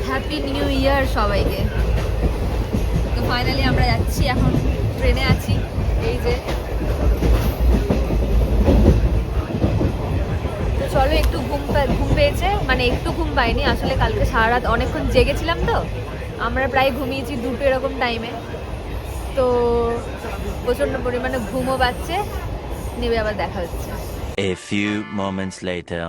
Happy new year সবাইকে। তো finally আমরা যাচ্ছি, এখন ট্রেনে আছি। এই যে তো চলো, একটু ঘুম পেয়েছে, মানে একটু ঘুম পাইনি আসলে, কালকে সারা রাত অনেকক্ষণ জেগেছিলাম। তো আমরা প্রায় ঘুমিয়েছি 2টো এরকম টাইমে। তো প্রচণ্ড পরিমাণে ঘুমও পাচ্ছে। নেবে আবার দেখা হচ্ছে। A few moments later.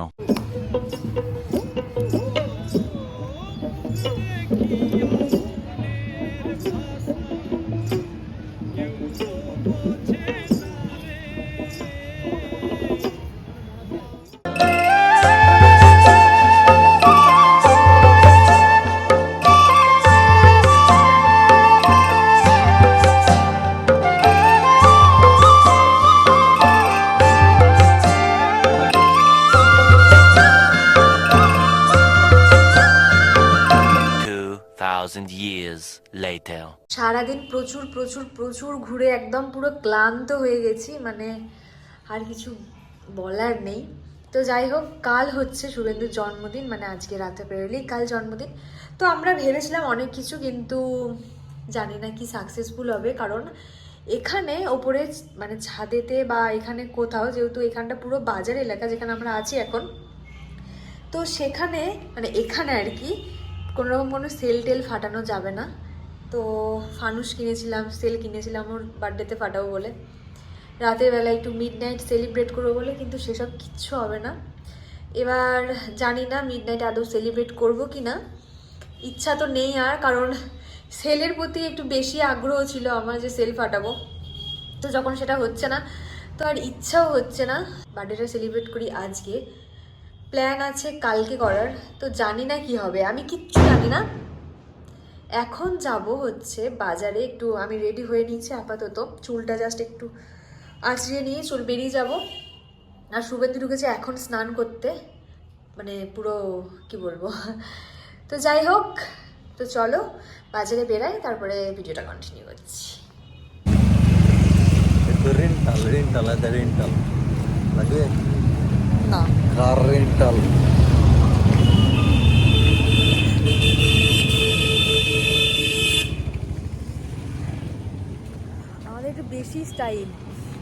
Years later. সারাদিন প্রচুর প্রচুর প্রচুর ঘুরে একদম পুরো ক্লান্ত হয়ে গেছি, মানে আর কিছু বলার নেই। তো যাই হোক, কাল হচ্ছে শুভেন্দুর জন্মদিন, মানে আজকে রাতে বেরোলেই কাল জন্মদিন। তো আমরা ভেবেছিলাম অনেক কিছু, কিন্তু জানি না কি সাকসেসফুল হবে, কারণ এখানে ওপরে মানে ছাদেতে বা এখানে কোথাও, যেহেতু এখানটা পুরো বাজার এলাকা যেখানে আমরা আছি এখন, তো সেখানে মানে এখানে আর কি কোনোরকম কোনো সেল টেল ফাটানো যাবে না। তো ফানুস কিনেছিলাম, সেল কিনেছিলাম ওর বার্থডেতে ফাটাবো বলে, রাতের বেলা একটু মিড নাইট সেলিব্রেট করবো বলে, কিন্তু সেসব কিচ্ছু হবে না। এবার জানি না মিড নাইট আদৌ সেলিব্রেট করবো কি না, ইচ্ছা তো নেই আর, কারণ সেলের প্রতি একটু বেশি আগ্রহ ছিল আমার যে সেল ফাটাবো। তো যখন সেটা হচ্ছে না, তো আর ইচ্ছাও হচ্ছে না। বার্থডেটা সেলিব্রেট করি আজকে, প্ল্যান আছে কালকে করার। তো জানি না কি হবে, আমি কিচ্ছু জানি না। এখন যাব হচ্ছে বাজারে, একটু আমি রেডি হয়ে নিয়েছি আপাতত, চুলটা জাস্ট একটু আঁচড়িয়ে নিয়ে চুল বেরিয়ে যাব। আর শুভেন্দু ঢুকেছে এখন স্নান করতে, মানে পুরো কি বলবো। তো যাই হোক, তো চলো বাজারে বেরাই, তারপরে ভিডিওটা কন্টিনিউ করছি। Rental ada rental. Lagi না car rental. আমাদের একটু বেশি স্টাইল,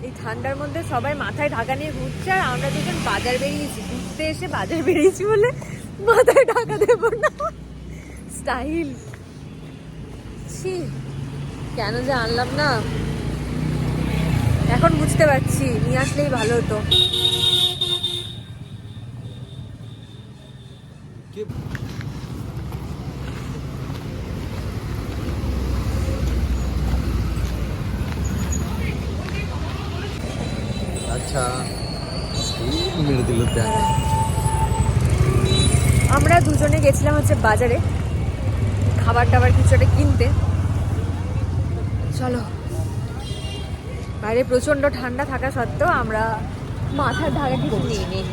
এই ঠান্ডার মধ্যে সবাই মাথায় ঢাকা নিয়ে ঘুরছে, আর আমরা দুজন বাজার বেরিয়েছি, ঘুরতে এসে বাজার বেরিয়েছি বলে মাথায় ঢাকা দেব না। স্টাইল ছি, কেন যে আনলাম না, এখন বুঝতে পারছি, নিয়ে আসলেই ভালো হতো। আচ্ছা মেরে দিল দেখ। আমরা দুজনে গেছিলাম হচ্ছে বাজারে খাবার টাবার কিছু একটা কিনতে। চলো, বাইরে প্রচণ্ড ঠান্ডা থাকা সত্ত্বেও আমরা মাথার ঢাকা কিছু নিয়ে নিই।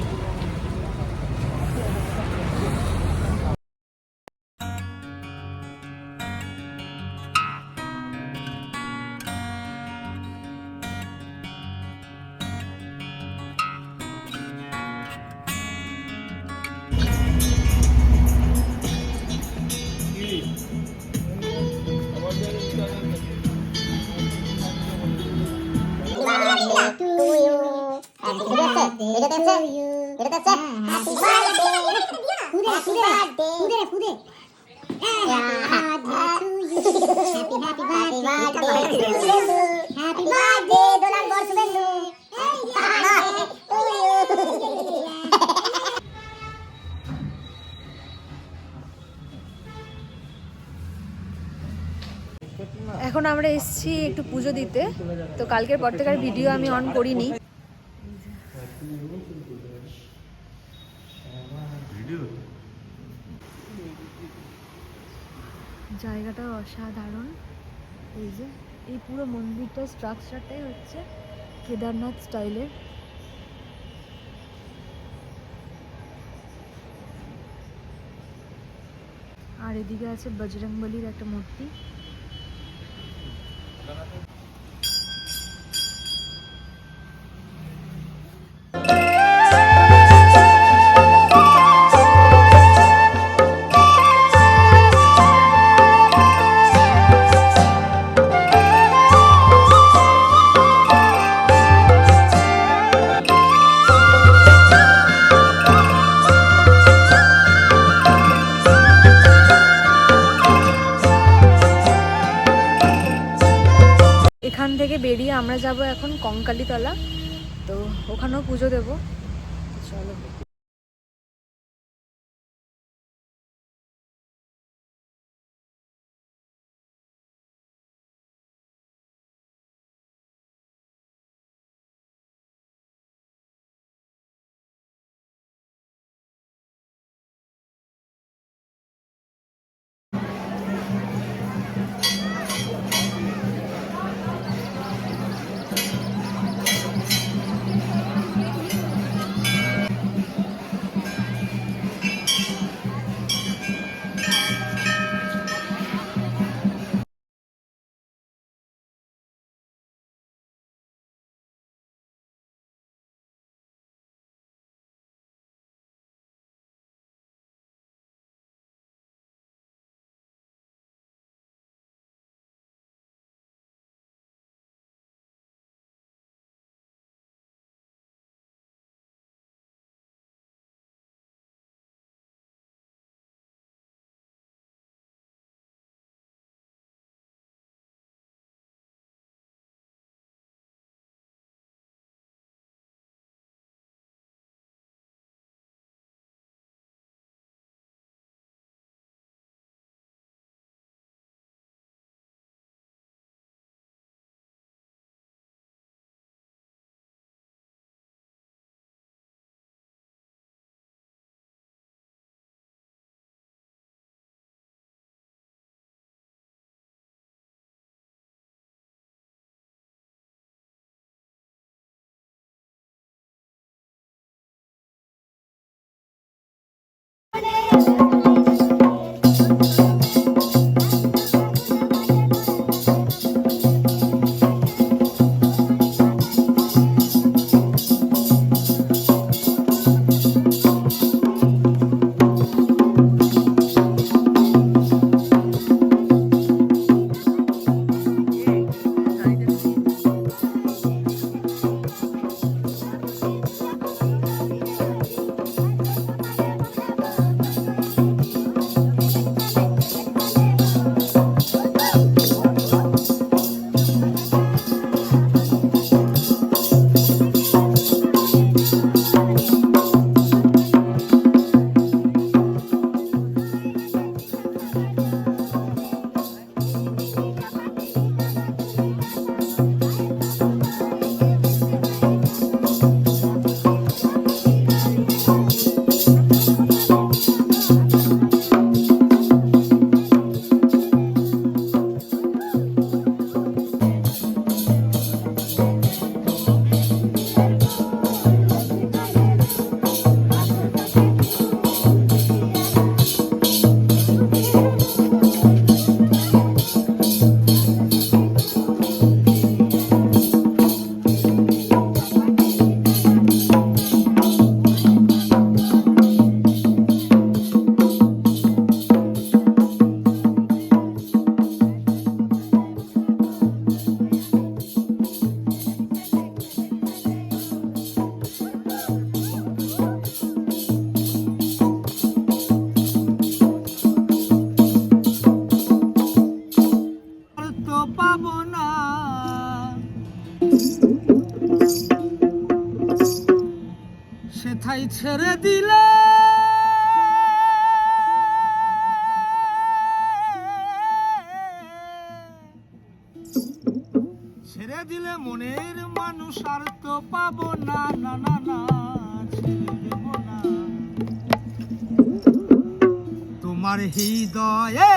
এখন আমরা এসেছি একটু পুজো দিতে, তো কালকের পর থেকে আর ভিডিও আমি অন করিনি। জায়গাটা অসাধারণ। এই যে এই পুরো মন্দিরটা স্ট্রাকচারটাই হচ্ছে কেদারনাথ স্টাইলের। আর এদিকে আছে বজরংবলির একটা মূর্তি। থেকে বেরিয়ে আমরা যাব এখন কঙ্কালীতলা, তো ওখানেও পুজো দেবো। চলো। সেথাই ছেড়ে দিলে মনের মানুষ আর তো পাবো না, না না না ছেড়ে দেব না। তোমার হৃদয়ে